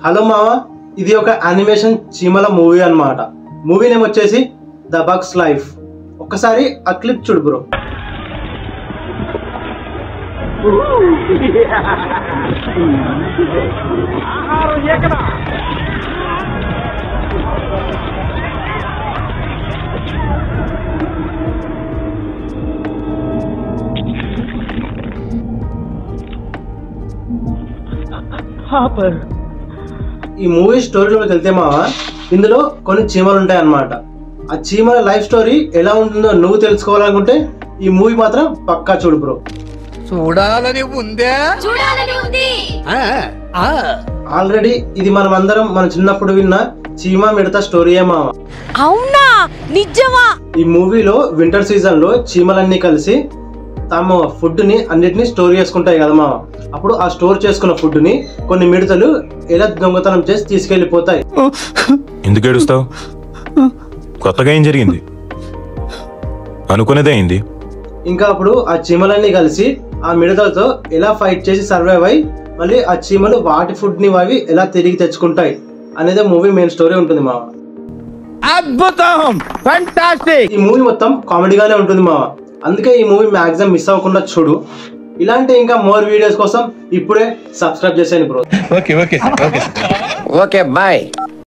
Hello మావా, ఇది ఒక యానిమేషన్ చీమల మూవీ అన్నమాట. మూవీ నేమ్ వచ్చేసి ద బగ్స్ లైఫ్. ఒక్కసారి ఆ క్లిప్ చూడు బ్రో. ఈ మూవీ స్టోరీలోకి వెళ్తే మావా, ఇందులో కొన్ని చీమలు ఉంటాయి అన్నమాట. ఆ చీమల లైఫ్ స్టోరీ ఎలా ఉంటుందో నువ్వు తెలుసుకోవాలనుకుంటే ఈ మూవీ మాత్రం పక్కా చూడు బ్రో. చూడాలని ఉందే. ఆల్రెడీ ఇది మనం అందరం మన చిన్నప్పుడు విన్న చీమ మిడత స్టోరీయే మావా. అవునా, నిజమా? ఈ మూవీలో వింటర్ సీజన్ లో చీమలన్నీ కలిసి తమ ఫుడ్ ని అన్నిటిని స్టోర్ చేసుకుంటాయి కదా మావా. అప్పుడు ఆ స్టోర్ చేసుకున్న ఫుడ్ ని కొన్ని మిడతలు ఎలా దొంగతనం చేసి తీసుకెళ్లిపోతాయి. ఎందుకు ఏడుస్తావు? కొత్తగా ఏం జరిగింది? అనుకునేదే అయింది. ఇంకా అప్పుడు ఆ చీమలన్నీ కలిసి ఆ మిడతలతో ఎలా ఫైట్ చేసి సర్వైవ్ అయ్యి మళ్ళీ ఆ చీమలు వాటి ఫుడ్ ని అవి ఎలా తిరిగి తెచ్చుకుంటాయి అనేది మూవీ మెయిన్ స్టోరీ ఉంటుంది మావా. అద్భుతం, ఫెంటాస్టిక్. ఈ మూవీ మొత్తం కామెడీగానే ఉంటుంది మావా. అందుకే ఈ మూవీ మ్యాక్సిమం మిస్ అవ్వకుండా చూడు. ఇలాంటి ఇంకా మోర్ వీడియోస్ కోసం ఇప్పుడే సబ్స్క్రైబ్ చేసేయండి బ్రో. Okay, bye.